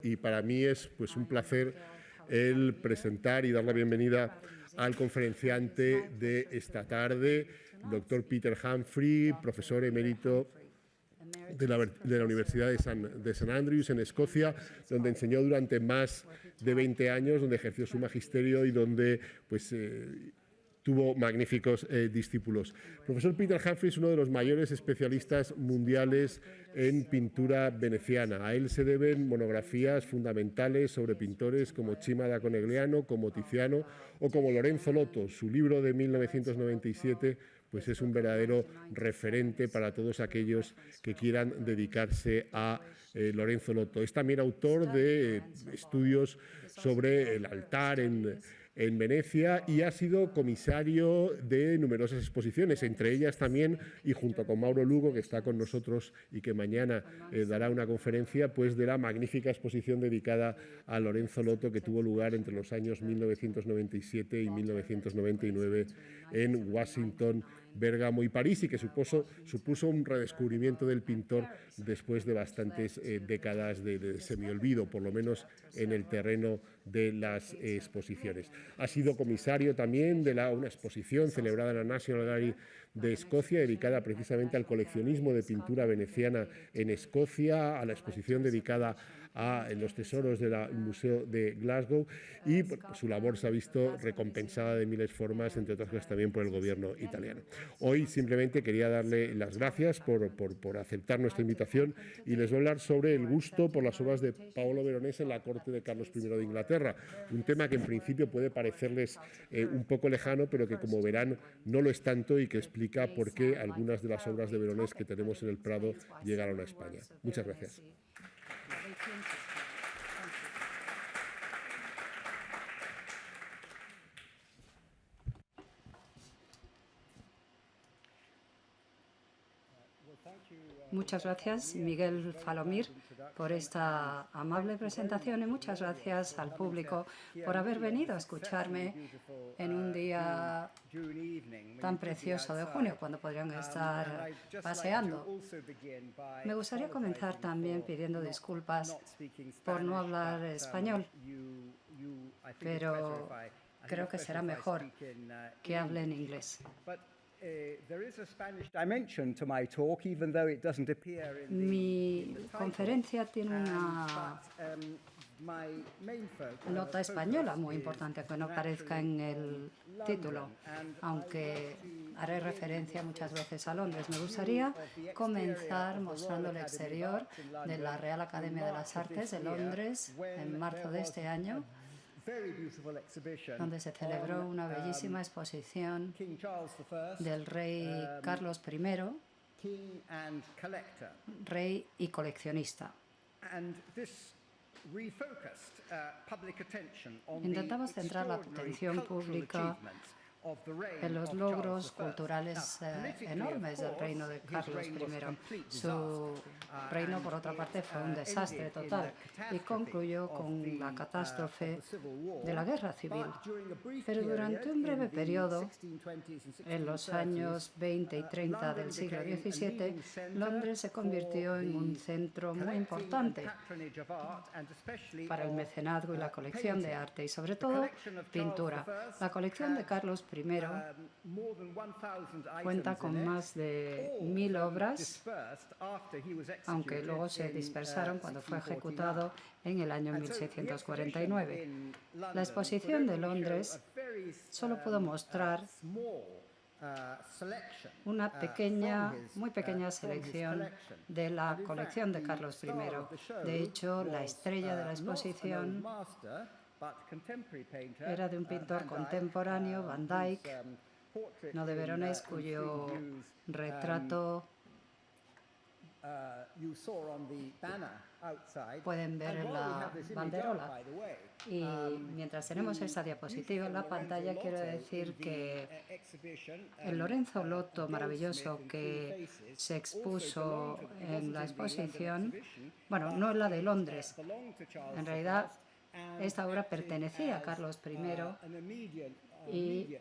Y para mí es pues un placer el presentar y dar la bienvenida al conferenciante de esta tarde, el doctor Peter Humphrey, profesor emérito de la Universidad de St. Andrews en Escocia, donde enseñó durante más de 20 años, donde ejerció su magisterio y donde pues, tuvo magníficos discípulos. Profesor Peter Humphrey es uno de los mayores especialistas mundiales en pintura veneciana. A él se deben monografías fundamentales sobre pintores como Cima da Conegliano, como Tiziano o como Lorenzo Lotto. Su libro de 1997 pues es un verdadero referente para todos aquellos que quieran dedicarse a Lorenzo Lotto. Es también autor de estudios sobre el altar en Venecia y ha sido comisario de numerosas exposiciones, entre ellas también, y junto con Mauro Lugo, que está con nosotros y que mañana dará una conferencia, pues de la magnífica exposición dedicada a Lorenzo Lotto que tuvo lugar entre los años 1997 y 1999 en Washington, Bérgamo y París, y que supuso un redescubrimiento del pintor después de bastantes décadas de semiolvido, por lo menos en el terreno de las exposiciones. Ha sido comisario también de una exposición celebrada en la National Gallery de Escocia, dedicada precisamente al coleccionismo de pintura veneciana en Escocia, a la exposición dedicada a los tesoros del Museo de Glasgow, y su labor se ha visto recompensada de miles de formas, entre otras cosas también por el gobierno italiano. Hoy simplemente quería darle las gracias por aceptar nuestra invitación y les voy a hablar sobre el gusto por las obras de Paolo Veronese en la corte de Carlos I de Inglaterra, un tema que en principio puede parecerles un poco lejano, pero que como verán no lo es tanto y que explica por qué algunas de las obras de Veronese que tenemos en el Prado llegaron a España. Muchas gracias. Muchas gracias, Miguel Falomir, por esta amable presentación y muchas gracias al público por haber venido a escucharme en un día tan precioso de junio, cuando podrían estar paseando. Me gustaría comenzar también pidiendo disculpas por no hablar español, pero creo que será mejor que hable en inglés. Mi conferencia tiene una nota española muy importante, que no aparezca en el título, aunque haré referencia muchas veces a Londres. Me gustaría comenzar mostrando el exterior de la Real Academia de las Artes de Londres en marzo de este año, donde se celebró una bellísima exposición del rey Carlos I, rey y coleccionista. Intentamos centrar la atención pública en los logros culturales enormes del reino de Carlos I. Su reino, por otra parte, fue un desastre total y concluyó con la catástrofe de la Guerra Civil. Pero durante un breve periodo, en los años 20 y 30 del siglo XVII, Londres se convirtió en un centro muy importante para el mecenazgo y la colección de arte y, sobre todo, pintura. La colección de Carlos I cuenta con más de 1000 obras, aunque luego se dispersaron cuando fue ejecutado en el año 1649. La exposición de Londres solo pudo mostrar una muy pequeña selección de la colección de Carlos I. De hecho, la estrella de la exposición era de un pintor contemporáneo, Van Dyck, no de Veronese, cuyo retrato pueden ver en la banderola. Y mientras tenemos esta diapositiva en la pantalla, quiero decir que el Lorenzo Lotto maravilloso que se expuso en la exposición, bueno, no es la de Londres, en realidad esta obra pertenecía a Carlos I y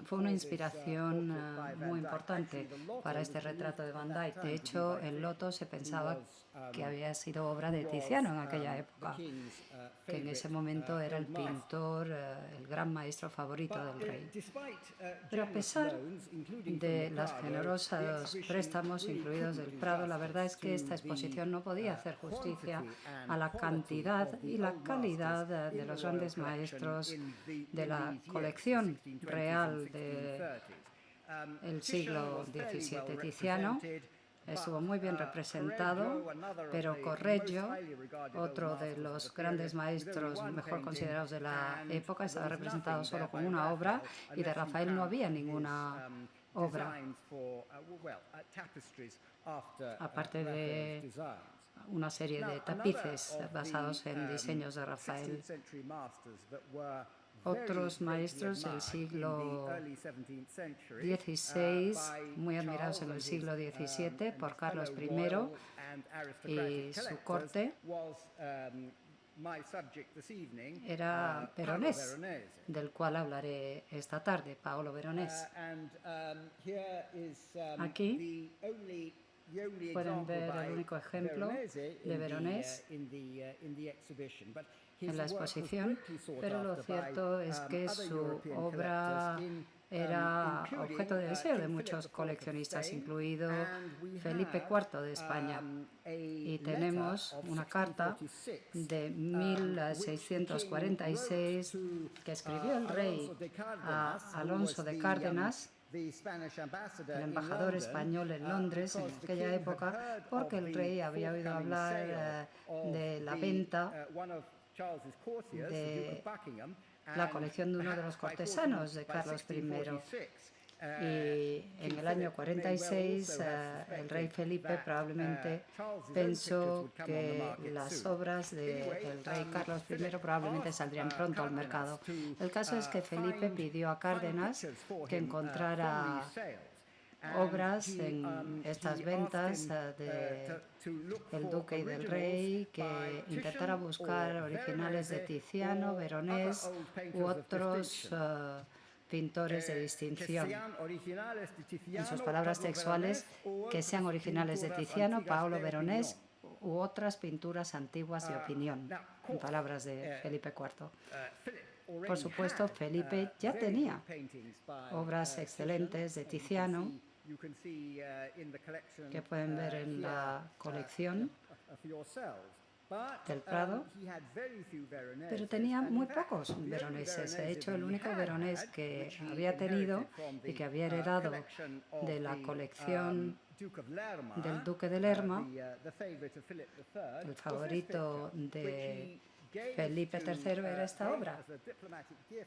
fue una inspiración muy importante para este retrato de Van Dyck. De hecho, el loto se pensaba que había sido obra de Tiziano en aquella época, que en ese momento era el pintor, el gran maestro favorito del rey. Pero a pesar de los generosos préstamos incluidos del Prado, la verdad es que esta exposición no podía hacer justicia a la cantidad y la calidad de los grandes maestros de la colección real del siglo XVII. Tiziano estuvo muy bien representado, pero Correggio, otro de los grandes maestros mejor considerados de la época, estaba representado solo con una obra, y de Rafael no había ninguna obra, aparte de una serie de tapices basados en diseños de Rafael. Otros maestros del siglo XVI, muy admirados en el siglo XVII por Carlos I y su corte, era Veronés, del cual hablaré esta tarde, Paolo Veronés. Aquí pueden ver el único ejemplo de Veronés en la exposición, pero lo cierto es que su obra era objeto de deseo de muchos coleccionistas, incluido Felipe IV de España. Y tenemos una carta de 1646 que escribió el rey a Alonso de Cárdenas, el embajador español en Londres en aquella época, porque el rey había oído hablar de la venta de la colección de uno de los cortesanos de Carlos I. Y en el año 46 el rey Felipe probablemente pensó que las obras del rey Carlos I probablemente saldrían pronto al mercado. El caso es que Felipe pidió a Cárdenas que encontrara obras en estas ventas del duque y del rey, que intentara buscar originales de Tiziano, Veronés u otros pintores de distinción. En sus palabras textuales, que sean originales de Tiziano, Paolo Veronés u otras pinturas antiguas de opinión, en palabras de Felipe IV. Por supuesto, Felipe ya tenía obras excelentes de Tiziano que pueden ver en la colección del Prado, pero tenía muy pocos veroneses. De hecho, el único veronés que había tenido y que había heredado de la colección del duque de Lerma, el favorito de Felipe III, era esta obra,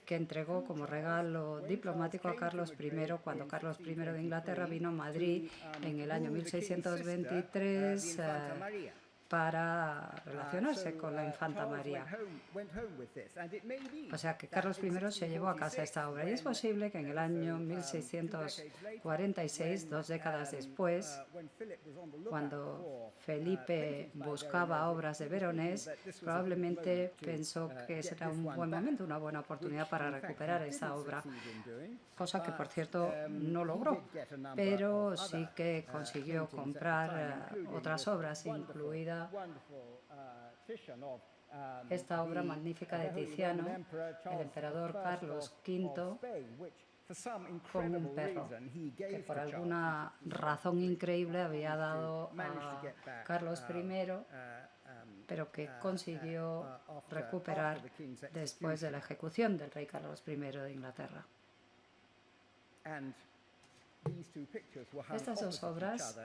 que entregó como regalo diplomático a Carlos I cuando Carlos I de Inglaterra vino a Madrid en el año 1623 para relacionarse con la infanta María. O sea que Carlos I se llevó a casa esta obra, y es posible que en el año 1646, 2 décadas después, cuando Felipe buscaba obras de Veronés, probablemente pensó que será un buen momento, una buena oportunidad para recuperar esta obra, cosa que por cierto no logró, pero sí que consiguió comprar otras obras, incluida esta obra magnífica de Tiziano, el emperador Carlos V con un perro, que por alguna razón increíble había dado a Carlos I, pero que consiguió recuperar después de la ejecución del rey Carlos I de Inglaterra. Estas dos obras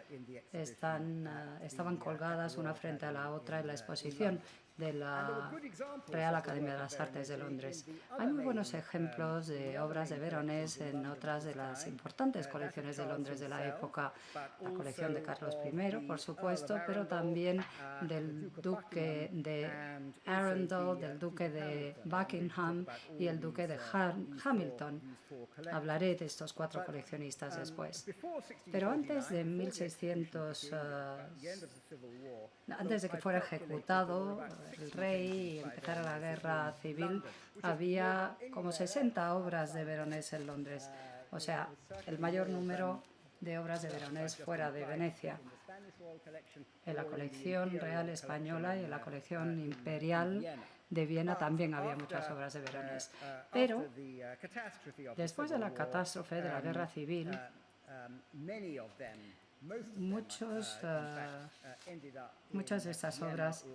estaban colgadas una frente a la otra en la exposición de la Real Academia de las Artes de Londres. Hay muy buenos ejemplos de obras de Veronés en otras de las importantes colecciones de Londres de la época, la colección de Carlos I, por supuesto, pero también del duque de Arundel, del duque de Buckingham y el duque de Hamilton. Hablaré de estos 4 coleccionistas después. Pero antes de 1600, antes de que fuera ejecutado el rey y empezara la guerra civil, había como 60 obras de Veronés en Londres. O sea, el mayor número de obras de Veronés fuera de Venecia. En la colección real española y en la colección imperial de Viena también había muchas obras de Veronés. Pero después de la catástrofe de la guerra civil, muchas de estas obras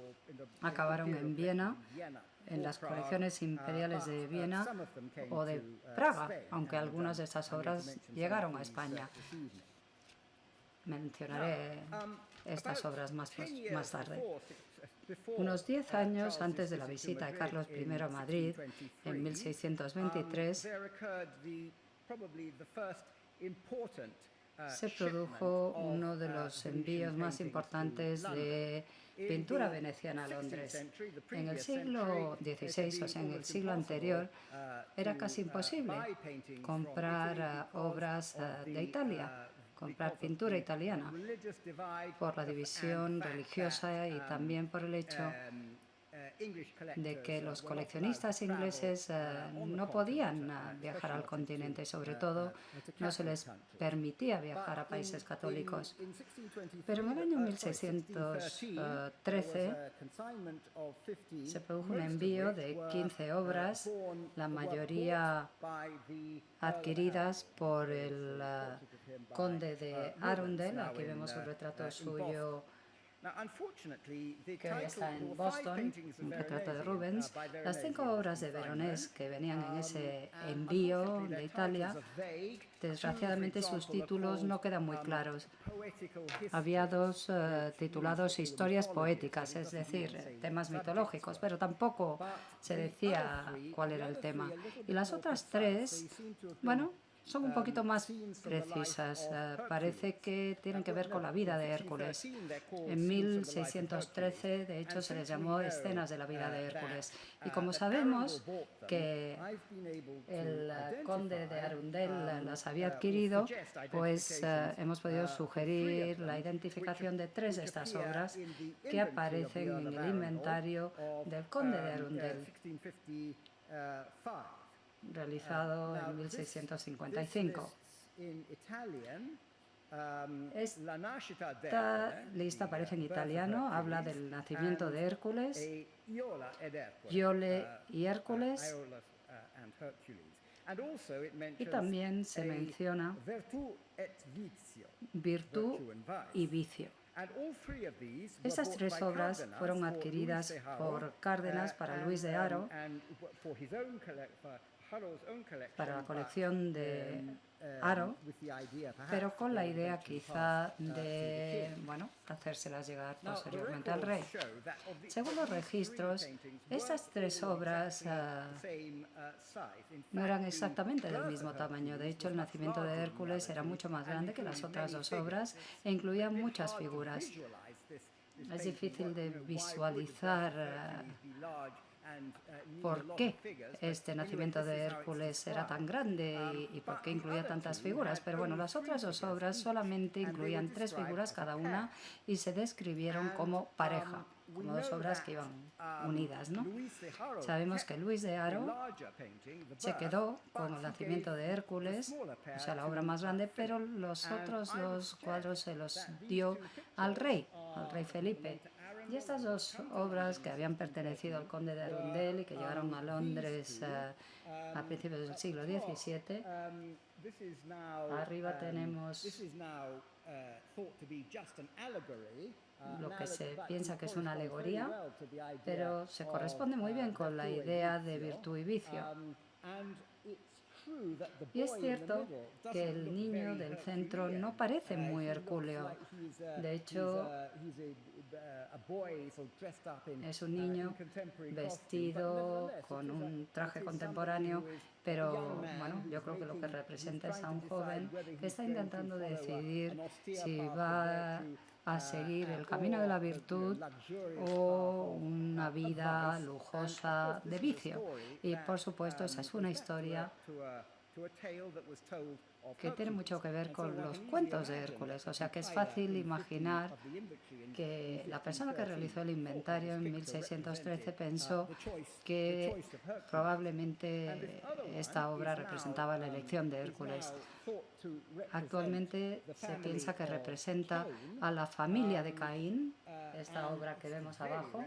acabaron en Viena, en las colecciones imperiales de Viena o de Praga, aunque algunas de estas obras llegaron a España. Mencionaré estas obras más tarde. Unos 10 años antes de la visita de Carlos I a Madrid, en 1623, se produjo uno de los envíos más importantes de pintura veneciana a Londres. En el siglo XVI, o sea, en el siglo anterior, era casi imposible comprar obras de Italia, comprar pintura italiana, por la división religiosa y también por el hecho de que los coleccionistas ingleses no podían viajar al continente, sobre todo no se les permitía viajar a países católicos. Pero en el año 1613 se produjo un envío de 15 obras, la mayoría adquiridas por el conde de Arundel. Aquí vemos un retrato suyo que hoy está en Boston, un retrato de Rubens. Las 5 obras de Veronés que venían en ese envío de Italia, desgraciadamente sus títulos no quedan muy claros. Había 2 titulados Historias poéticas, es decir, temas mitológicos, pero tampoco se decía cuál era el tema. Y las otras 3, bueno, son un poquito más precisas. Parece que tienen que ver con la vida de Hércules. En 1613, de hecho, se les llamó Escenas de la vida de Hércules. Y como sabemos que el conde de Arundel las había adquirido, pues hemos podido sugerir la identificación de 3 de estas obras que aparecen en el inventario del conde de Arundel, realizado en 1655. Esta lista aparece en italiano, habla del nacimiento de Hércules, Iole y Hércules, y también se menciona virtud y vicio. Estas 3 obras fueron adquiridas por Cárdenas para Luis de Haro, para la colección de Haro, pero con la idea quizá de, bueno, hacérselas llegar posteriormente al rey. Según los registros, estas 3 obras no eran exactamente del mismo tamaño. De hecho, el nacimiento de Hércules era mucho más grande que las otras 2 obras e incluía muchas figuras. Es difícil de visualizar por qué este nacimiento de Hércules era tan grande y por qué incluía tantas figuras. Pero bueno, las otras 2 obras solamente incluían 3 figuras cada una y se describieron como pareja, como 2 obras que iban unidas, ¿no? Sabemos que Luis de Haro se quedó con el nacimiento de Hércules, o sea, la obra más grande, pero los otros 2 cuadros se los dio al rey Felipe. Y estas 2 obras que habían pertenecido al conde de Arundel y que llegaron a Londres a principios del siglo XVII, arriba tenemos lo que se piensa que es una alegoría, pero se corresponde muy bien con la idea de virtud y vicio. Y es cierto que el niño del centro no parece muy hercúleo. De hecho, es un niño vestido con un traje contemporáneo, pero bueno, yo creo que lo que representa es a un joven que está intentando decidir si va a seguir el camino de la virtud o una vida lujosa de vicio. Y por supuesto, esa es una historia que tiene mucho que ver con los cuentos de Hércules. O sea que es fácil imaginar que la persona que realizó el inventario en 1613 pensó que probablemente esta obra representaba la elección de Hércules. Actualmente se piensa que representa a la familia de Caín. Esta obra que vemos abajo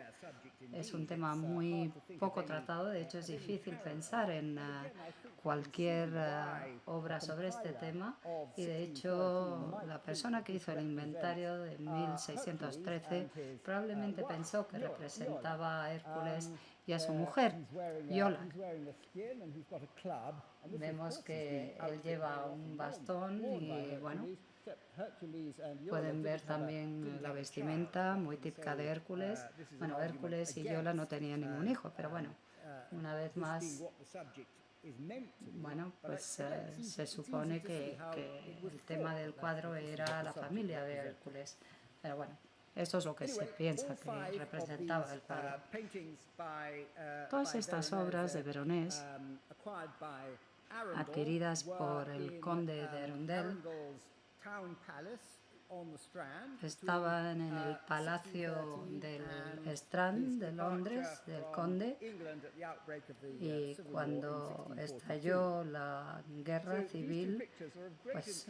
es un tema muy poco tratado. De hecho, es difícil pensar en cualquier obra sobre este tema. Y de hecho, la persona que hizo el inventario de 1613 probablemente pensó que representaba a Hércules y a su mujer, Yola. Vemos que él lleva un bastón y, bueno, pueden ver también la vestimenta muy típica de Hércules. Bueno, Hércules y Yola no tenían ningún hijo, pero bueno, una vez más, bueno, pues se supone que el tema del cuadro era la familia de Hércules. Pero bueno, esto es lo que se piensa que representaba el cuadro. Todas estas obras de Veronés, adquiridas por el conde de Arundel, estaban en el Palacio del Strand de Londres, del conde, y cuando estalló la guerra civil, pues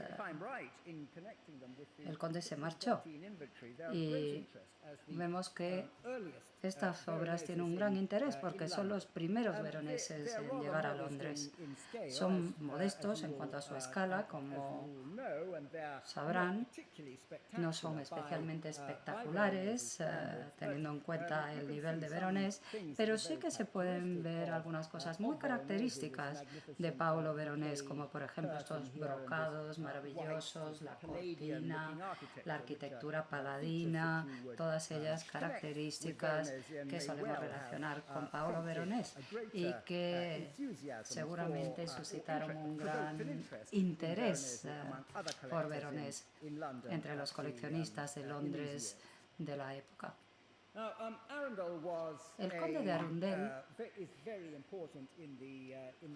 el conde se marchó. Y vemos que estas obras tienen un gran interés porque son los primeros veroneses en llegar a Londres. Son modestos en cuanto a su escala, como sabrán, no son especialmente espectaculares, teniendo en cuenta el nivel de Veronés, pero sí que se pueden ver algunas cosas muy características de Paolo Veronés, como por ejemplo estos brocados maravillosos, la cortina, la arquitectura paladina, todas ellas características que solemos relacionar con Paolo Veronés y que seguramente suscitaron un gran interés por Veronés entre los coleccionistas de Londres de la época. El conde de Arundel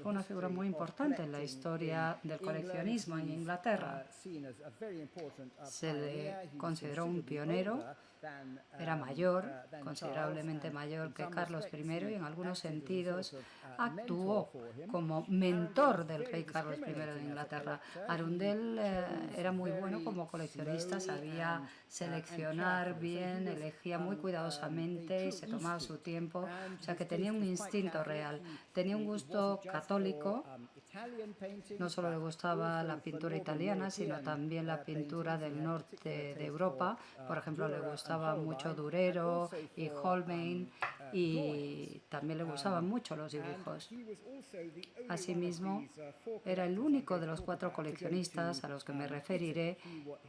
fue una figura muy importante en la historia del coleccionismo en Inglaterra. Se le consideró un pionero, era mayor, considerablemente mayor que Carlos I, y en algunos sentidos actuó como mentor del rey Carlos I de Inglaterra. Arundel era muy bueno como coleccionista, sabía seleccionar bien, elegía muy cuidadosamente y se tomaba su tiempo, o sea que tenía un instinto real, tenía un gusto católico. No solo le gustaba la pintura italiana, sino también la pintura del norte de Europa. Por ejemplo, le gustaba mucho Durero y Holbein, y también le gustaban mucho los dibujos. Asimismo, era el único de los 4 coleccionistas a los que me referiré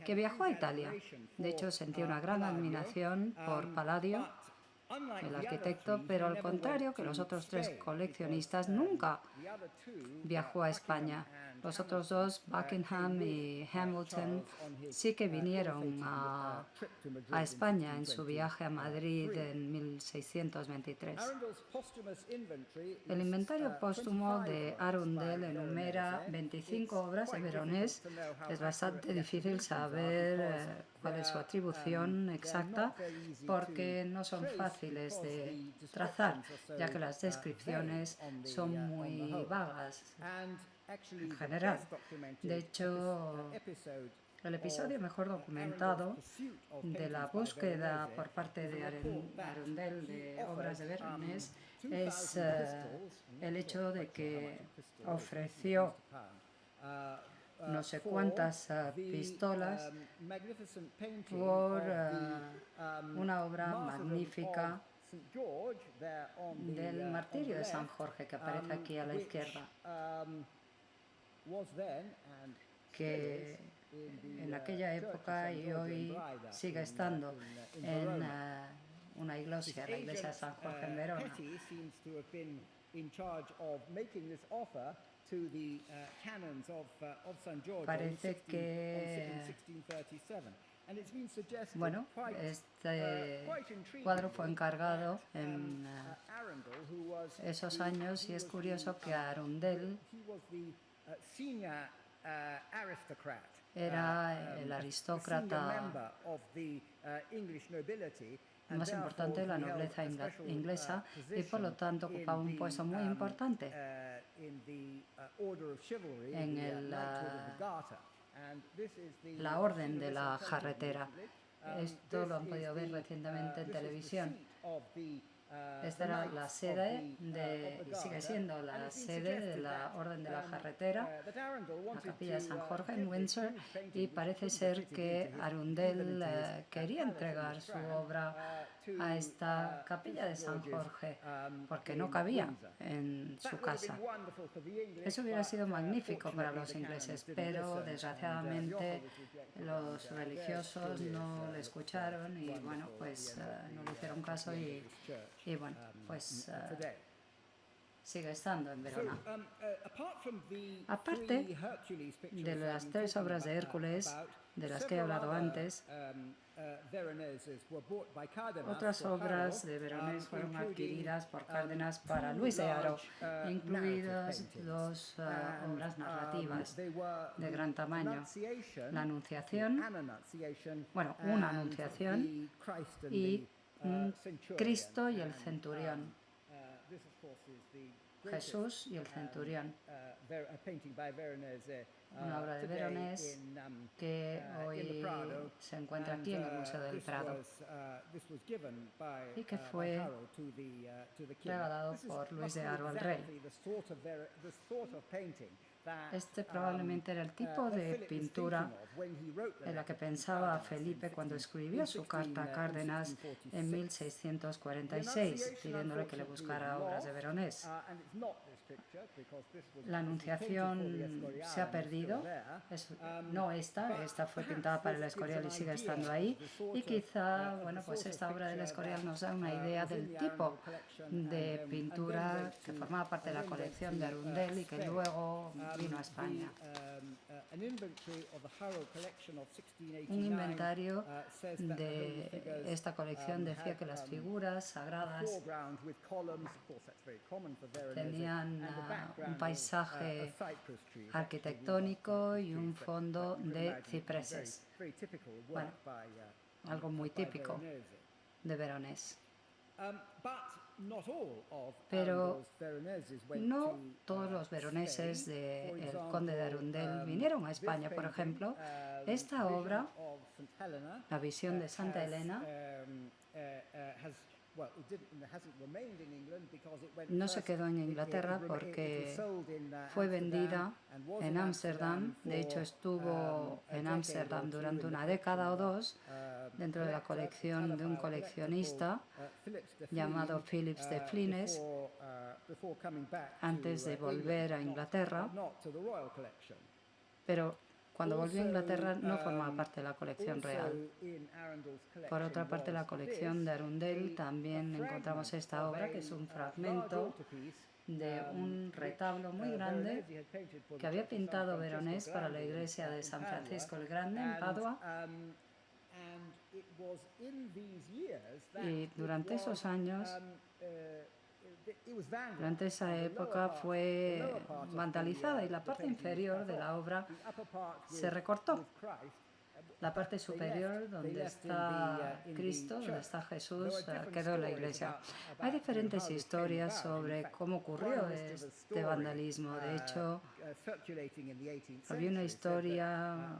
que viajó a Italia. De hecho, sentía una gran admiración por Palladio, el arquitecto, pero al contrario que los otros 3 coleccionistas, nunca viajó a España. Los otros 2, Buckingham y Hamilton, sí que vinieron a España en su viaje a Madrid en 1623. El inventario póstumo de Arundel enumera 25 obras de Veronés. Es bastante difícil saber cuál es su atribución exacta porque no son fáciles de trazar, ya que las descripciones son muy vagas en general. De hecho, el episodio mejor documentado de la búsqueda por parte de Arundel de obras de Veronés es el hecho de que ofreció no sé cuántas pistolas por una obra magnífica del martirio de San Jorge, que aparece aquí a la izquierda, que en aquella época y hoy sigue estando en una iglesia, la iglesia de San Jorge en Verona. Parece que, bueno, este cuadro fue encargado en esos años, y es curioso que Arundel Era el aristócrata más importante de la nobleza inglesa y por lo tanto ocupaba un puesto muy importante en la orden de la jarretera. Esto lo han podido ver recientemente en televisión. Esta era la sede sigue siendo la sede de la Orden de la Jarretera, la capilla de San Jorge en Windsor, y parece ser que Arundel quería entregar su obra a esta capilla de San Jorge porque no cabía en su casa. Eso hubiera sido magnífico para los ingleses, pero desgraciadamente los religiosos no le escucharon y bueno, pues no le hicieron caso y bueno, pues sigue estando en Verona. Aparte de las 3 obras de Hércules, de las que he hablado antes, otras obras de Veronés fueron adquiridas por Cárdenas para Luis de Haro, incluidas 2 obras narrativas de gran tamaño. La Anunciación, bueno, una Anunciación y Cristo y el Centurión. Jesús y el Centurión. Una obra de Veronés que hoy se encuentra aquí en el Museo del Prado y que fue regalado por Luis de Haro al rey. Este probablemente era el tipo de pintura en la que pensaba Felipe cuando escribió su carta a Cárdenas en 1646, pidiéndole que le buscara obras de Veronés. La Anunciación se ha perdido, no esta fue pintada para el Escorial y sigue estando ahí, y quizá, bueno, pues esta obra del Escorial nos da una idea del tipo de pintura que formaba parte de la colección de Arundel y que luego vino a España. Un inventario de esta colección decía que las figuras sagradas tenían un paisaje arquitectónico y un fondo de cipreses. Bueno, algo muy típico de Veronés. Pero no todos los veroneses del Conde de Arundel vinieron a España. Por ejemplo, esta obra, La visión de Santa Elena, no se quedó en Inglaterra porque fue vendida en Ámsterdam. De hecho, estuvo en Ámsterdam durante una década o 2 dentro de la colección de un coleccionista llamado Philips de Flines antes de volver a Inglaterra. Pero cuando volvió a Inglaterra no formaba parte de la colección real. Por otra parte, en la colección de Arundel también encontramos esta obra, que es un fragmento de un retablo muy grande que había pintado Veronés para la iglesia de San Francisco el Grande en Padua. Y durante esos años, durante esa época fue vandalizada y la parte inferior de la obra se recortó. La parte superior, donde está Cristo, donde está Jesús, quedó en la iglesia. Hay diferentes historias sobre cómo ocurrió este vandalismo. De hecho, había una historia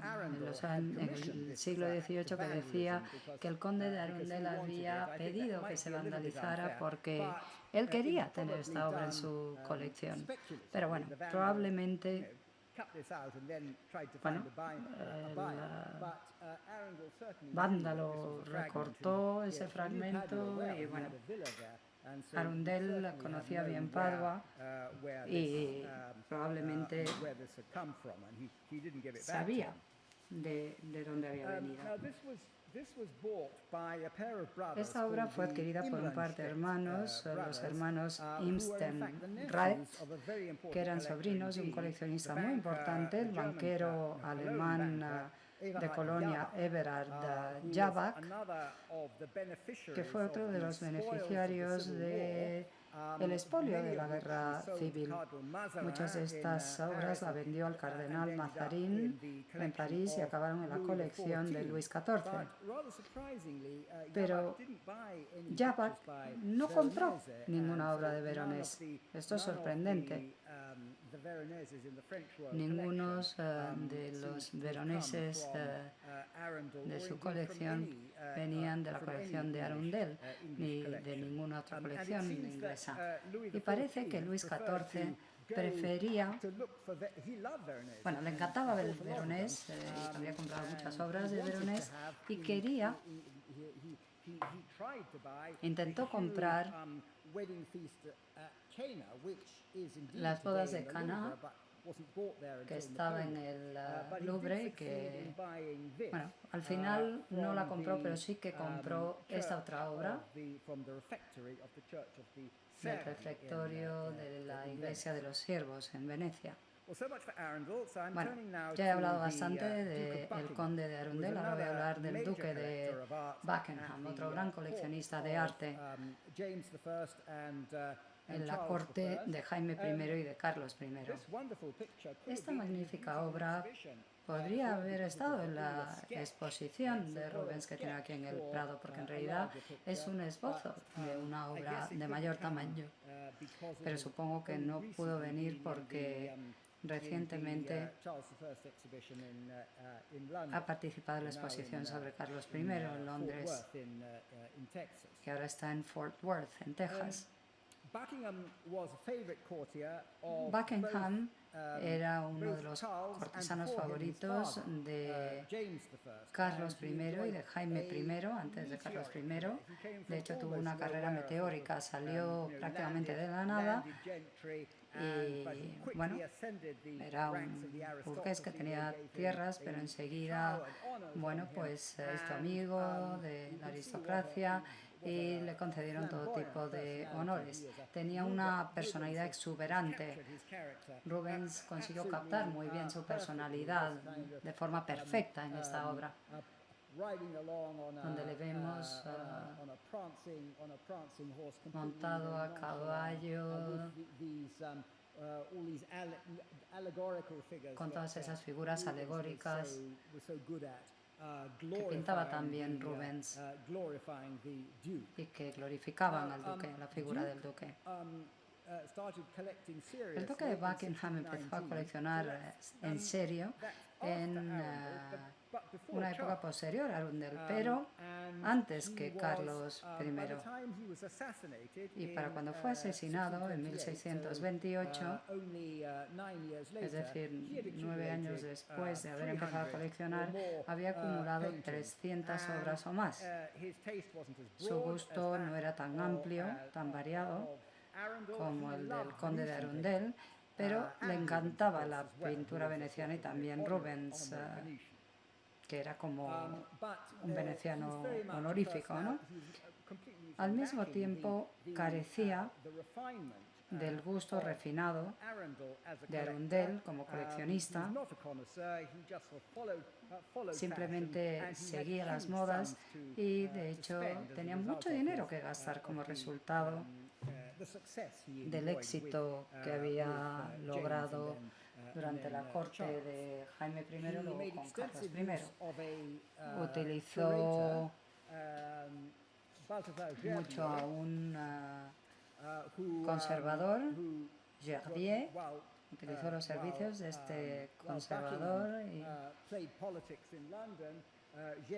en el siglo XVIII que decía que el conde de Arundel había pedido que se vandalizara porque él quería tener esta obra en su colección. Pero bueno, probablemente el vándalo recortó ese fragmento y bueno, Arundel conocía bien Padua y probablemente sabía de dónde había venido. Esta obra fue adquirida por un par de hermanos, los hermanos Imsten-Wright, que eran sobrinos de un coleccionista muy importante, el banquero alemán de Colonia Everard Jabach, que fue otro de los beneficiarios de el expolio de la guerra civil. Muchas de estas obras las vendió al cardenal Mazarin en París y acabaron en la colección de Luis XIV. Pero Jabach no compró ninguna obra de Veronese. Esto es sorprendente. Ninguno de los veroneses de su colección venían de la colección de Arundel ni de ninguna otra colección inglesa. Y parece que Luis XIV prefería, bueno, le encantaba el Veronese, había comprado muchas obras de Veronese y intentó comprar las bodas de Cana, que estaba en el Louvre, y que, bueno, al final no la compró, pero sí que compró esta otra obra del refectorio de la Iglesia de los Siervos en Venecia. Bueno, ya he hablado bastante del conde de Arundel, ahora voy a hablar del duque de Buckingham, otro gran coleccionista de arte en la corte de Jaime I y de Carlos I. Esta magnífica obra podría haber estado en la exposición de Rubens que tiene aquí en el Prado, porque en realidad es un esbozo de una obra de mayor tamaño. Pero supongo que no pudo venir porque recientemente ha participado en la exposición sobre Carlos I en Londres, que ahora está en Fort Worth, en Texas. Buckingham era uno de los cortesanos favoritos de Carlos I y de Jaime I, antes de Carlos I. De hecho, tuvo una carrera meteórica, salió prácticamente de la nada y, bueno, era un burgués que tenía tierras, pero enseguida, bueno, pues se hizo amigo de la aristocracia y le concedieron todo tipo de honores. Tenía una personalidad exuberante. Rubens consiguió captar muy bien su personalidad de forma perfecta en esta obra, donde le vemos montado a caballo, con todas esas figuras alegóricas que pintaba también Rubens y que glorificaban al duque, la figura del duque. El duque de Buckingham empezó a coleccionar en serio en una época posterior a Arundel, pero antes que Carlos I. Y para cuando fue asesinado en 1628, es decir, 9 años después de haber empezado a coleccionar, había acumulado 300 obras o más. Su gusto no era tan amplio, tan variado como el del conde de Arundel, pero le encantaba la pintura veneciana y también Rubens, que era como un veneciano honorífico, ¿no? Al mismo tiempo carecía del gusto refinado de Arundel como coleccionista. Simplemente seguía las modas y, de hecho, tenía mucho dinero que gastar como resultado del éxito que había logrado durante la corte de Jaime I, luego con Carlos I. Utilizó mucho a un conservador, Gervier, utilizó los servicios de este conservador y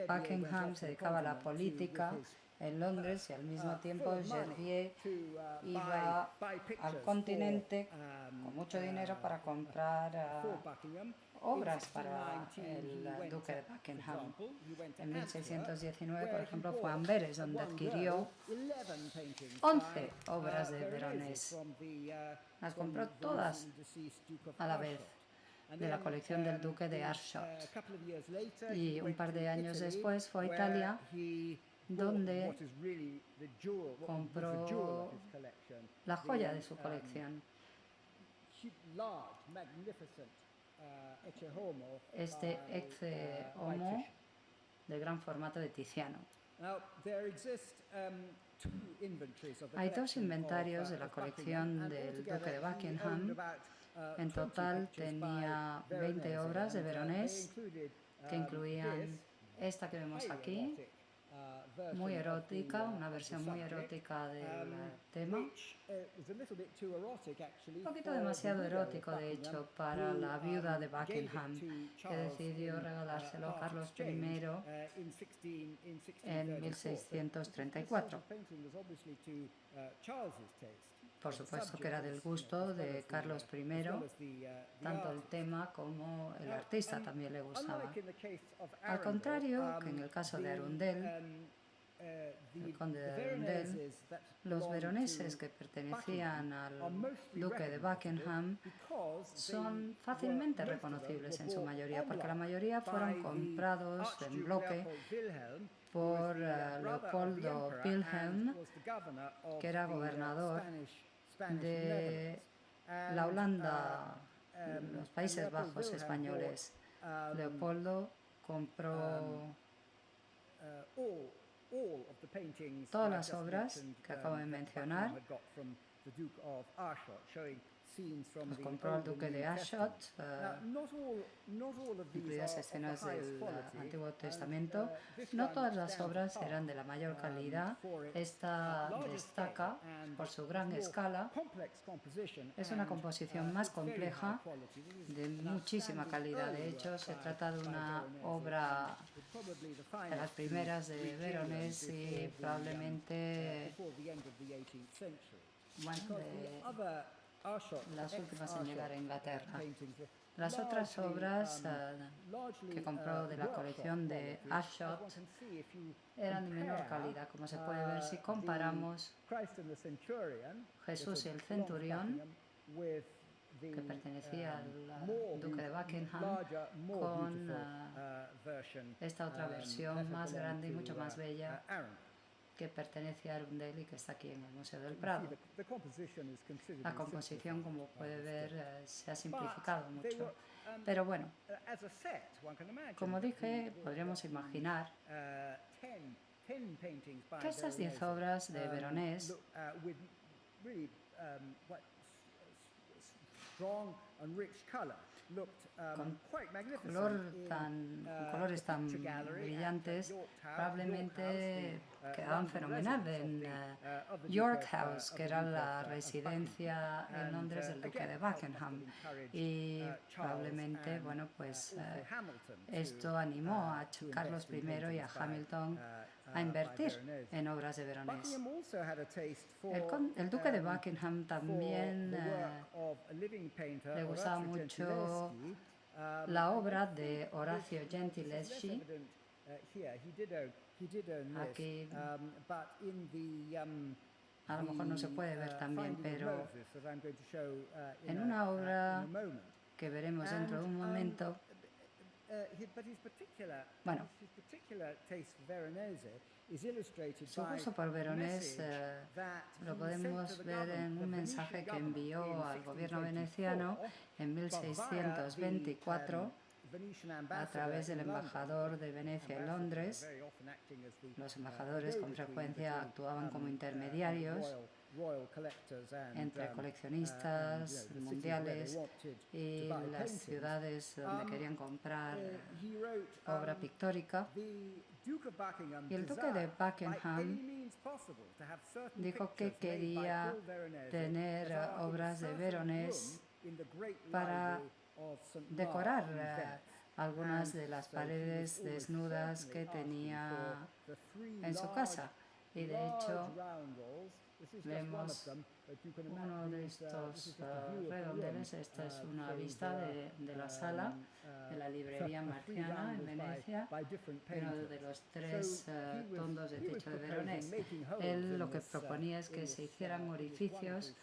Buckingham se dedicaba a la política en Londres y al mismo tiempo Gervier iba al continente con mucho dinero para comprar obras para el duque de Buckingham. En 1619, por ejemplo, fue a Amberes, donde adquirió 11 obras de Veronese. Las compró todas a la vez de la colección del duque de Aarschot. Y un par de años después fue a Italia, donde compró la joya de su colección, este Ecce Homo de gran formato de Tiziano. Hay dos inventarios de la colección del Duque de Buckingham. En total tenía 20 obras de Veronés, que incluían esta que vemos aquí, muy erótica, una versión muy erótica del tema. Un poquito demasiado erótico, de hecho, para la viuda de Buckingham, que decidió regalárselo a Carlos I en 1634. Por supuesto que era del gusto de Carlos I, tanto el tema como el artista también le gustaba. Al contrario que en el caso de Arundel, el conde de Arundel, los veroneses que pertenecían al duque de Buckingham son fácilmente reconocibles en su mayoría, porque la mayoría fueron comprados en bloque por Leopoldo Wilhelm, que era gobernador de la Holanda, los Países Bajos españoles. Leopoldo compró todas las obras que acabo de mencionar. Los compró al duque de Ashot, incluidas escenas del Antiguo Testamento. No todas las obras eran de la mayor calidad. Esta destaca por su gran escala. Es una composición más compleja, de muchísima calidad. De hecho, se trata de una obra de las primeras de Veronés y probablemente las últimas en llegar a Inglaterra. Las otras obras que compró de la colección de Ashot eran de menor calidad, como se puede ver si comparamos Jesús y el Centurión, que pertenecía al duque de Buckingham, con esta otra versión más grande y mucho más bella, que pertenece a Arundel y que está aquí en el Museo del Prado. La composición, como puede ver, se ha simplificado mucho. Pero bueno, como dije, podríamos imaginar que estas 10 obras de Veronés con colores tan brillantes, probablemente quedaban fenomenal en York House, que era la residencia en Londres del duque de Buckingham, y probablemente, bueno, pues esto animó a Carlos I y a Hamilton a invertir en obras de Veronés. El duque de Buckingham también le gustaba mucho la obra de Horacio Gentileschi. Aquí a lo mejor no se puede ver también, pero en una obra que veremos dentro de un momento, bueno, su gusto por Veronés lo podemos ver en un mensaje que envió al gobierno veneciano en 1624 a través del embajador de Venecia en Londres. Los embajadores con frecuencia actuaban como intermediarios entre coleccionistas mundiales y las ciudades donde querían comprar obra pictórica. Y el duque de Buckingham dijo que quería tener obras de Veronés para decorar algunas de las paredes desnudas que tenía en su casa. Y de hecho, vemos uno de estos redondeles. Esta es una vista de la sala de la librería Marciana en Venecia, uno de los 3 tondos de techo de Veronés. Él lo que proponía es que se hicieran orificios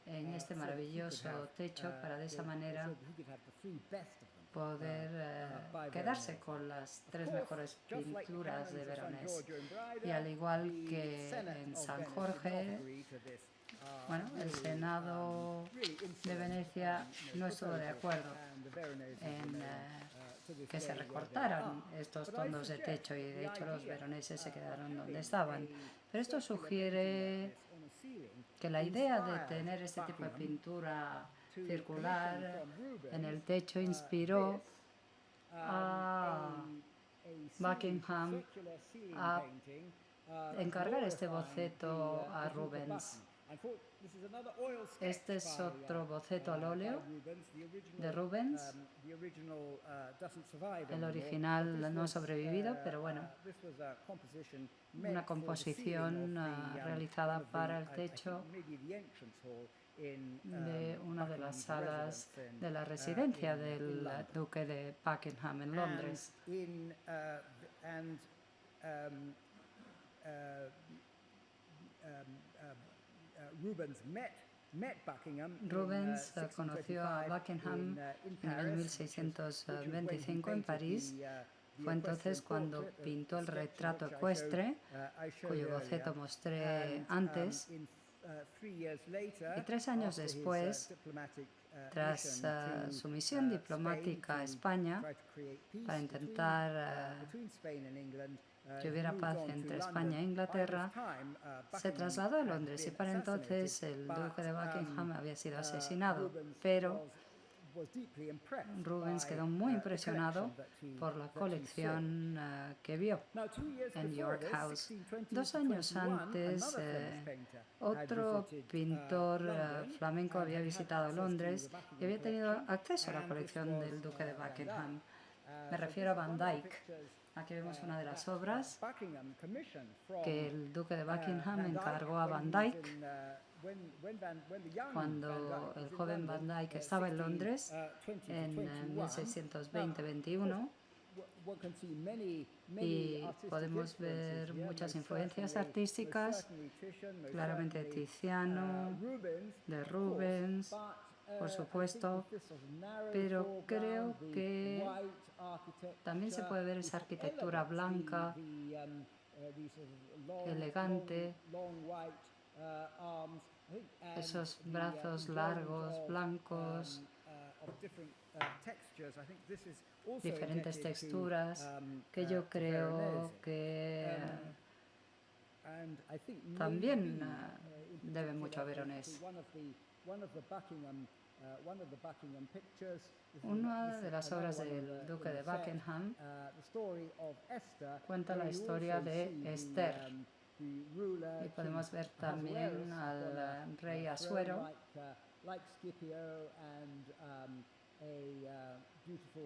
en este maravilloso techo para de esa manera poder quedarse con las 3 mejores pinturas de Veronés. Y al igual que en San Jorge, bueno, el Senado de Venecia no estuvo de acuerdo en que se recortaran estos tondos de techo y de hecho los veroneses se quedaron donde estaban. Pero esto sugiere que la idea de tener este tipo de pintura circular en el techo inspiró a Buckingham a encargar este boceto a Rubens. Este es otro boceto al óleo de Rubens. El original no ha sobrevivido, pero bueno, una composición realizada para el techo de una de las salas de la residencia del duque de Buckingham en Londres. Rubens conoció a Buckingham en el 1625 en París. Fue entonces cuando pintó el retrato ecuestre, cuyo boceto mostré antes. Y 3 años después, tras su misión diplomática a España, para intentar que hubiera paz entre España e Inglaterra, se trasladó a Londres y para entonces el duque de Buckingham había sido asesinado, pero Rubens quedó muy impresionado por la colección que vio en York House. 2 años antes, otro pintor flamenco había visitado Londres y había tenido acceso a la colección del duque de Buckingham. Me refiero a Van Dyck. Aquí vemos una de las obras que el duque de Buckingham encargó a Van Dyck cuando el joven Van Dyck estaba en Londres en 1620-21, y podemos ver muchas influencias artísticas, claramente de Tiziano, de Rubens, por supuesto, pero creo que también se puede ver esa arquitectura blanca, elegante, esos brazos largos, blancos, diferentes texturas, que yo creo que también deben mucho a Veronés. Una de las obras del duque de Buckingham cuenta la historia de Esther, y podemos ver también al rey Asuero.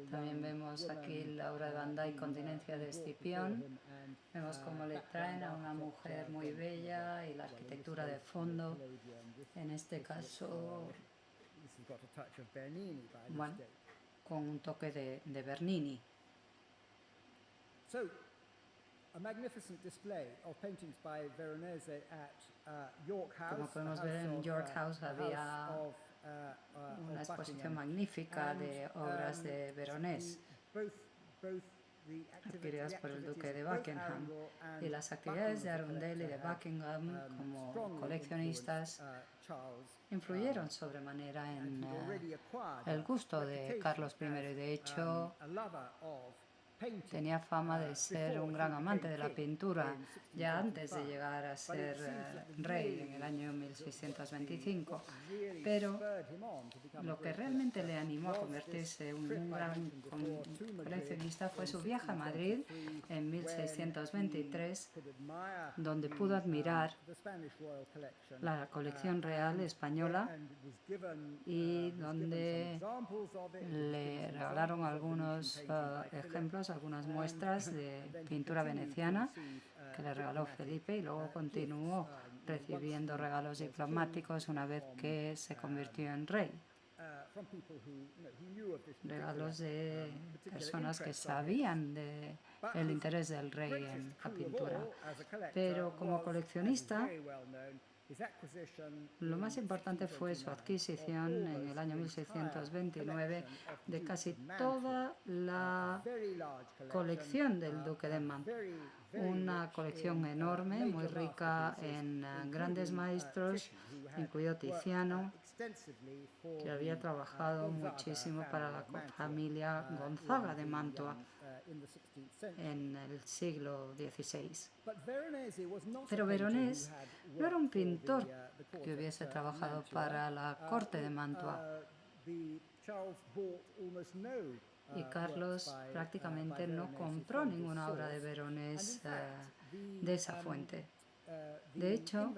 También vemos aquí la obra de Van Dyck, Continencia de Escipión. Vemos cómo le traen a una mujer muy bella y la arquitectura de fondo, en este caso, bueno, con un toque de Bernini. Como podemos ver, en York House había una exposición magnífica de obras de Veronés adquiridas por el duque de Buckingham, y las actividades de Arundel y de Buckingham como coleccionistas influyeron sobremanera en el gusto de Carlos I, y de hecho tenía fama de ser un gran amante de la pintura ya antes de llegar a ser rey en el año 1625. Pero lo que realmente le animó a convertirse en un gran coleccionista fue su viaje a Madrid en 1623, donde pudo admirar la colección real española y donde le regalaron algunos ejemplos, algunas muestras de pintura veneciana que le regaló Felipe, y luego continuó recibiendo regalos diplomáticos una vez que se convirtió en rey. Regalos de personas que sabían del interés del rey en la pintura. Pero como coleccionista, lo más importante fue su adquisición en el año 1629 de casi toda la colección del duque de una colección enorme, muy rica en grandes maestros, incluido Tiziano, que había trabajado muchísimo para la familia Gonzaga de Mantua en el siglo XVI. Pero Veronese no era un pintor que hubiese trabajado para la corte de Mantua. Y Carlos prácticamente no compró ninguna obra de Veronese de esa fuente. De hecho,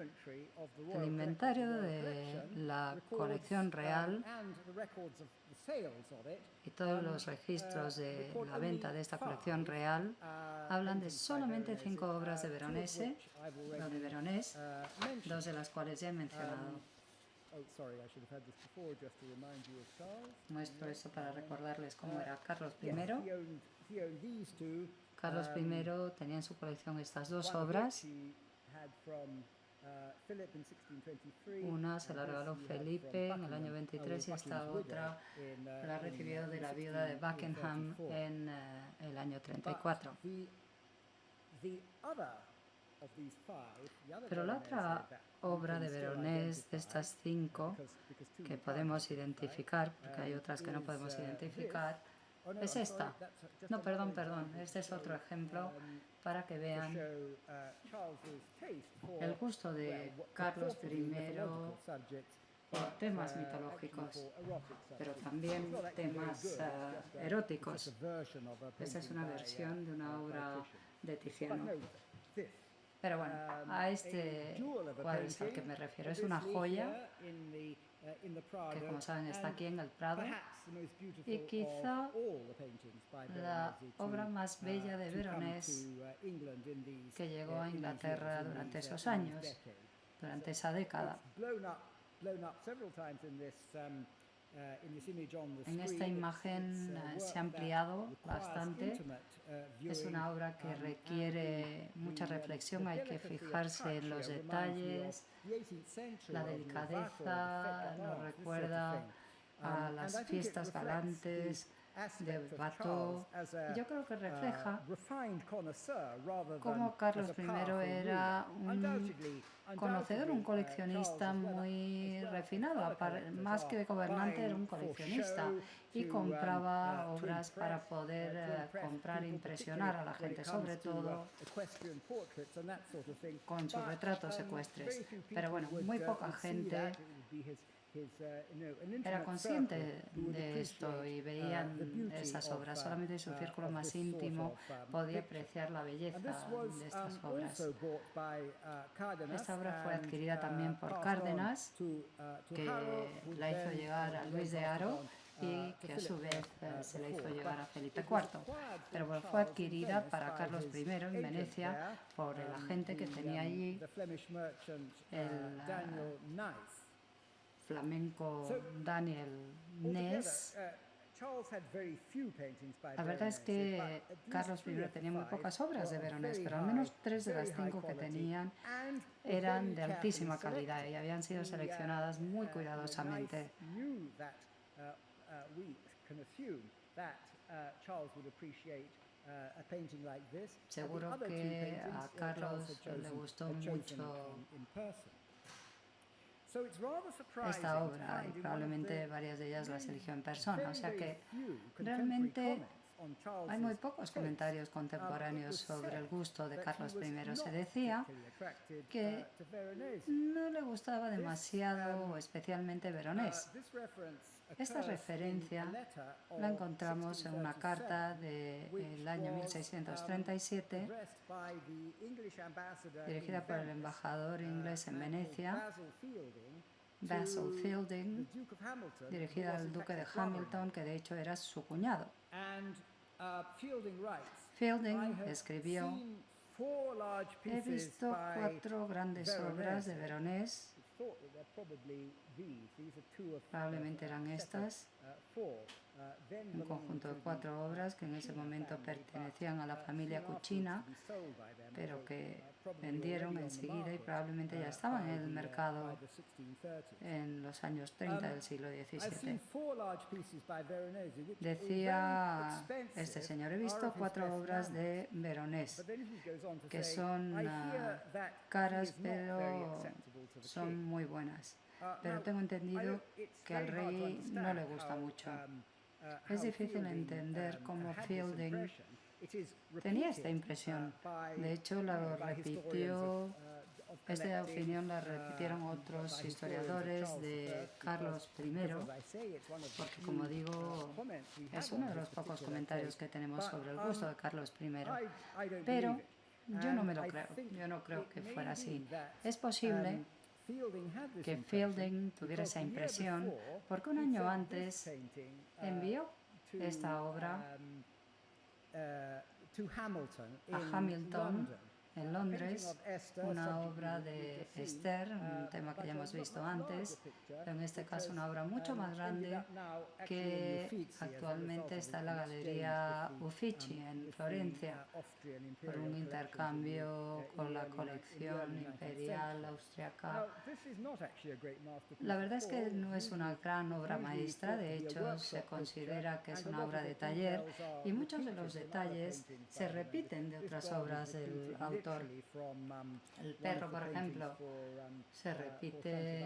el inventario de la colección real y todos los registros de la venta de esta colección real hablan de solamente 5 obras de Veronese, dos de las cuales ya he mencionado. Muestro esto para recordarles cómo era Carlos I. Carlos I tenía en su colección estas dos obras. Una se la regaló Felipe en el año 23 y esta otra la recibió de la viuda de Buckingham en el año 34. Pero la otra obra de Veronese, de estas 5 que podemos identificar, porque hay otras que no podemos identificar, es esta. No, perdón, este es otro ejemplo para que vean el gusto de Carlos I por temas mitológicos, pero también temas eróticos. Esta es una versión de una obra de Tiziano. Pero bueno, a este cuadro es al que me refiero. Es una joya que, como saben, está aquí en el Prado y quizá la obra más bella de Veronese que llegó a Inglaterra durante esos años, durante esa década. En esta imagen se ha ampliado bastante. Es una obra que requiere mucha reflexión, hay que fijarse en los detalles, la delicadeza, nos recuerda a las fiestas galantes de Watteau. Yo creo que refleja cómo Carlos I era un conocedor, un coleccionista muy refinado, más que gobernante era un coleccionista y compraba obras para poder comprar e impresionar a la gente, sobre todo con sus retratos ecuestres. Pero bueno, muy poca gente era consciente de esto y veían esas obras. Solamente su círculo más íntimo podía apreciar la belleza de estas obras. Esta obra fue adquirida también por Cárdenas, que la hizo llegar a Luis de Haro y que a su vez se la hizo llegar a Felipe IV. Pero bueno, fue adquirida para Carlos I en Venecia por el agente que tenía allí, el flamenco Daniel Ness. La verdad es que Carlos I tenía muy pocas obras de Veronese, pero al menos 3 de las 5 que tenían eran de altísima calidad y habían sido seleccionadas muy cuidadosamente. Seguro que a Carlos le gustó mucho esta obra y probablemente varias de ellas las eligió en persona, o sea que realmente hay muy pocos comentarios contemporáneos sobre el gusto de Carlos I. Se decía que no le gustaba demasiado o especialmente Veronese. Esta referencia la encontramos en una carta del año 1637 dirigida por el embajador inglés en Venecia, Basil Fielding, dirigida al duque de Hamilton, que de hecho era su cuñado. Fielding escribió: he visto 4 grandes obras de Veronese Probablemente eran estas, un conjunto de 4 obras que en ese momento pertenecían a la familia Cucina, pero que vendieron enseguida y probablemente ya estaban en el mercado en los años 30 del siglo XVII. Decía este señor, he visto 4 obras de Veronés que son caras, pero son muy buenas. Pero tengo entendido que al rey no le gusta mucho. Es difícil entender cómo Fielding tenía esta impresión. De hecho, la repitió, esta opinión la repitieron otros historiadores de Carlos I, porque, como digo, es uno de los pocos comentarios que tenemos sobre el gusto de Carlos I. Pero yo no me lo creo. Yo no creo que fuera así. Es posible que Fielding tuviera esa impresión porque un año antes envió esta obra a Hamilton en Londres, una obra de Esther, un tema que ya hemos visto antes, pero en este caso una obra mucho más grande que actualmente está en la Galería Uffizi en Florencia, por un intercambio con la colección imperial austriaca. La verdad es que no es una gran obra maestra, de hecho se considera que es una obra de taller y muchos de los detalles se repiten de otras obras del autor. El perro, por ejemplo, se repite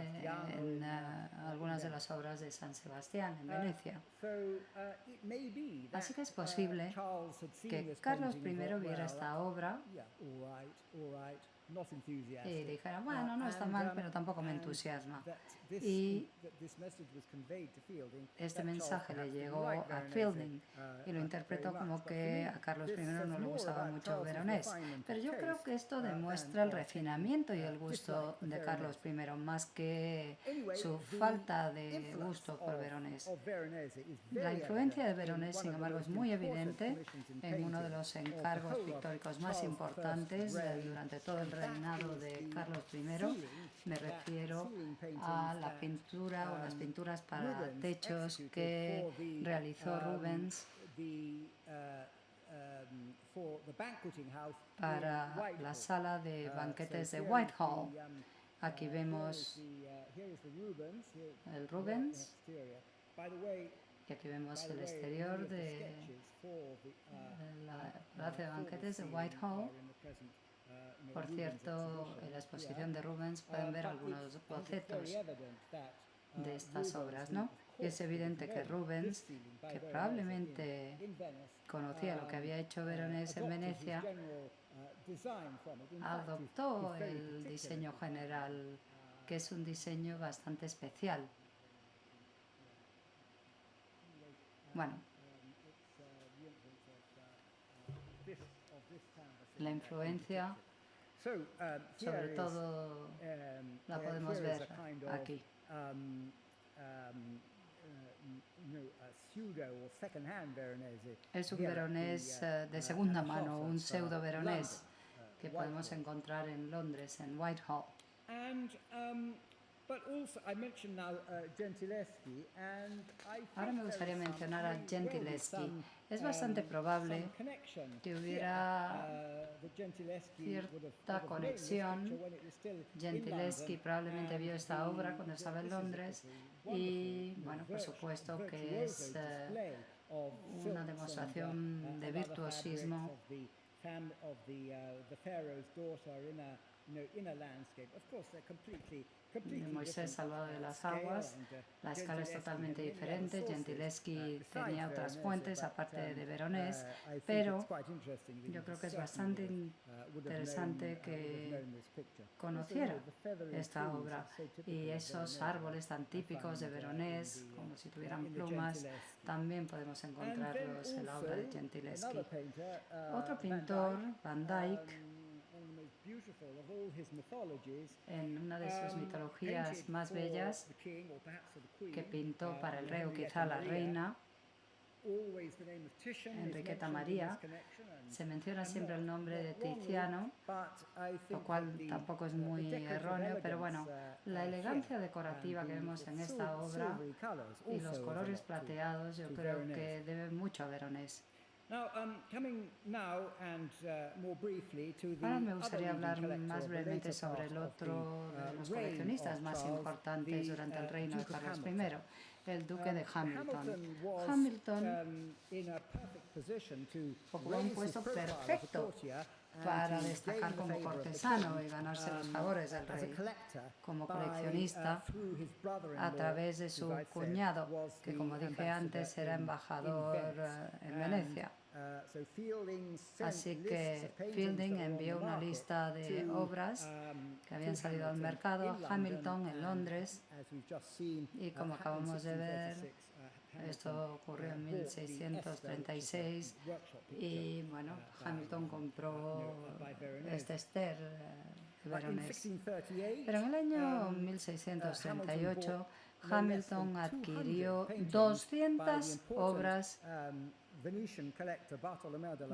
en algunas de las obras de San Sebastián en Venecia. Así que es posible que Carlos I viera esta obra y dijera, bueno, no está mal, pero tampoco me entusiasma. Y este mensaje le llegó a Fielding y lo interpretó como que a Carlos I no le gustaba mucho Veronés. Pero yo creo que esto demuestra el refinamiento y el gusto de Carlos I, más que su falta de gusto por Veronés. La influencia de Veronés, sin embargo, es muy evidente en uno de los encargos pictóricos más importantes durante todo el reinado de Carlos I. Me refiero a la pintura o las pinturas para techos que realizó Rubens para la sala de banquetes de Whitehall. Aquí vemos el Rubens y aquí vemos el exterior de la Palacio de Banquetes de Whitehall. Por cierto, en la exposición de Rubens pueden ver algunos bocetos de estas obras, ¿no? Y es evidente que Rubens, que probablemente conocía lo que había hecho Veronés en Venecia, adoptó el diseño general, que es un diseño bastante especial. Bueno, la influencia, sobre todo, la podemos ver aquí. Es un Veronés de segunda mano, un pseudo Veronés que podemos encontrar en Londres, en Whitehall. Ahora me gustaría mencionar a Gentileschi. Es bastante probable que hubiera cierta conexión. Gentileschi probablemente vio esta obra cuando estaba en Londres y, bueno, por supuesto que es una demostración de virtuosismo de Moisés salvado de las aguas. La escala es totalmente diferente. Gentileschi tenía otras fuentes aparte de Veronés, pero yo creo que es bastante interesante que conociera esta obra y esos árboles tan típicos de Veronés, como si tuvieran plumas, también podemos encontrarlos en la obra de Gentileschi. Otro pintor, Van Dyck, en una de sus mitologías más bellas, que pintó para el rey o quizá la reina, Enriqueta María. Se menciona siempre el nombre de Tiziano, lo cual tampoco es muy erróneo, pero bueno, la elegancia decorativa que vemos en esta obra y los colores plateados yo creo que deben mucho a Veronese. Ahora me gustaría hablar más brevemente sobre el otro de los coleccionistas más importantes durante el reino de Carlos I, el duque de Hamilton. Hamilton ocupó un puesto perfecto para destacar como cortesano y ganarse los favores del rey, como coleccionista a través de su cuñado, que como dije antes era embajador en Venecia. Así que Fielding envió una lista de obras que habían salido al mercado a Hamilton en Londres y como acabamos de ver, esto ocurrió en 1636 y bueno, Hamilton compró este Esther de Veronese. Pero en el año 1638 Hamilton adquirió 200 obras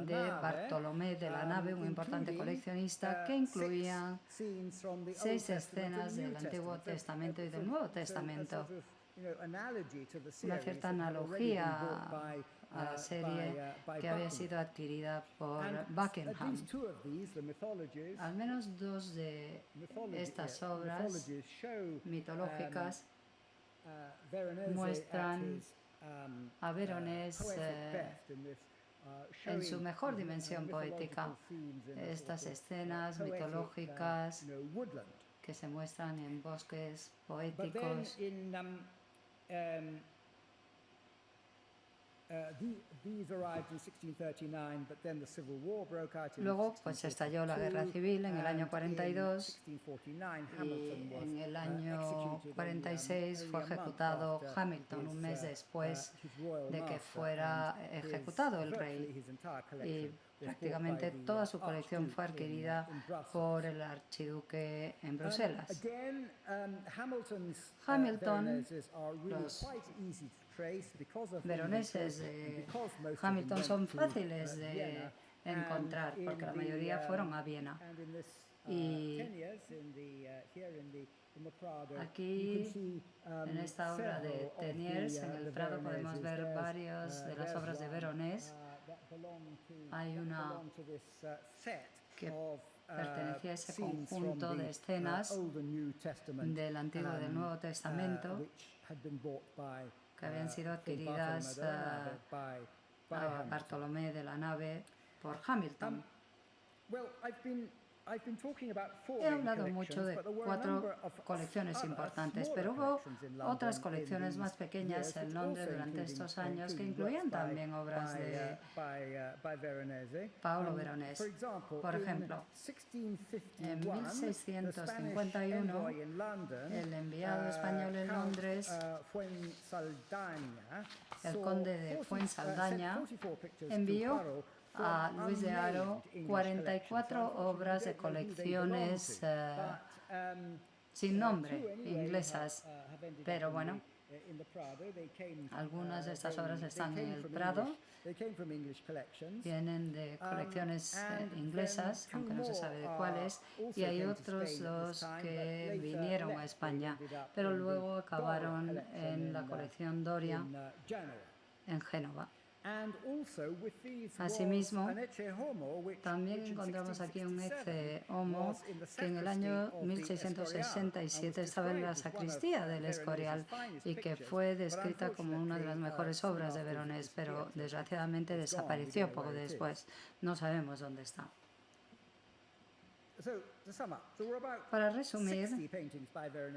de Bartolomé de la Nave, un importante coleccionista, que incluían 6 escenas del Antiguo Testamento y del Nuevo Testamento. Una cierta analogía a la serie que había sido adquirida por Buckingham. Al menos 2 de estas obras mitológicas muestran a Veronese en su mejor dimensión poética. Estas escenas mitológicas que se muestran en bosques poéticos. Luego pues estalló la guerra civil en el año 42 y en el año 46 fue ejecutado Hamilton, un mes después de que fuera ejecutado el rey, y prácticamente toda su colección fue adquirida por el archiduque en Bruselas. Hamilton, los veroneses de Hamilton son fáciles de encontrar porque la mayoría fueron a Viena. Y aquí, en esta obra de Teniers, en el Prado, podemos ver varias de las obras de Veronese. Hay una que pertenecía a ese conjunto de escenas del Antiguo y del Nuevo Testamento que habían sido adquiridas a Bartolomé de la Nave por Hamilton. He hablado mucho de 4 colecciones importantes, pero hubo otras colecciones más pequeñas en Londres durante estos años que incluían también obras de Paolo Veronese. Por ejemplo, en 1651, el enviado español en Londres, el conde de Fuensaldaña, envió a Luis de Haro 44 obras de colecciones sin nombre, inglesas. Pero bueno, algunas de estas obras están en el Prado, vienen de colecciones inglesas, aunque no se sabe de cuáles, y hay otros 2 que vinieron a España, pero luego acabaron en la colección Doria en Génova. Asimismo, también encontramos aquí un Ecce Homo que en el año 1667 estaba en la sacristía del Escorial y que fue descrita como una de las mejores obras de Veronese, pero desgraciadamente desapareció poco después. No sabemos dónde está. Para resumir,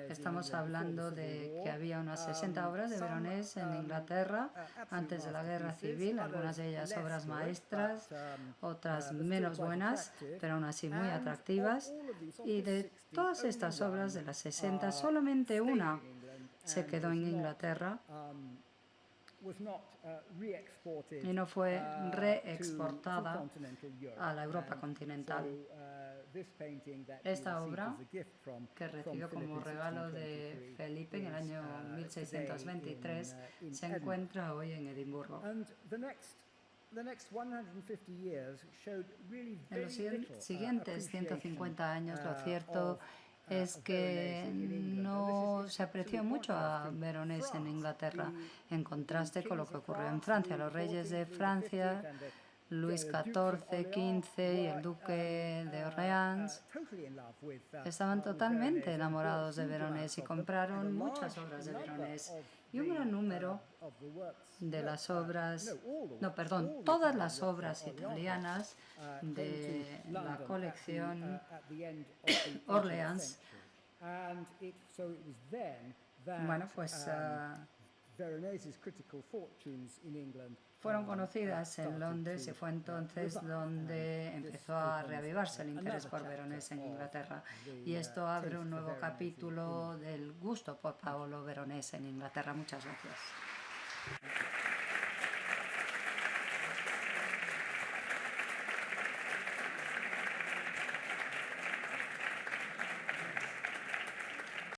estamos hablando de que había unas 60 obras de Veronese en Inglaterra antes de la Guerra Civil, algunas de ellas obras maestras, otras menos buenas, pero aún así muy atractivas. Y de todas estas obras de las 60, solamente una se quedó en Inglaterra y no fue reexportada a la Europa continental. Esta obra, que recibió como regalo de Felipe en el año 1623, se encuentra hoy en Edimburgo. En los siguientes 150 años, lo cierto es que no se apreció mucho a Veronés en Inglaterra, en contraste con lo que ocurrió en Francia. Los reyes de Francia, Luis XIV, XV y el duque de Orleans estaban totalmente enamorados de Veronés y compraron muchas obras de Veronés. Y un gran número de las obras, todas las obras italianas de la colección Orleans, fueron conocidas en Londres y fue entonces donde empezó a reavivarse el interés por Veronés en Inglaterra. Y esto abre un nuevo capítulo del gusto por Paolo Veronés en Inglaterra. Muchas gracias.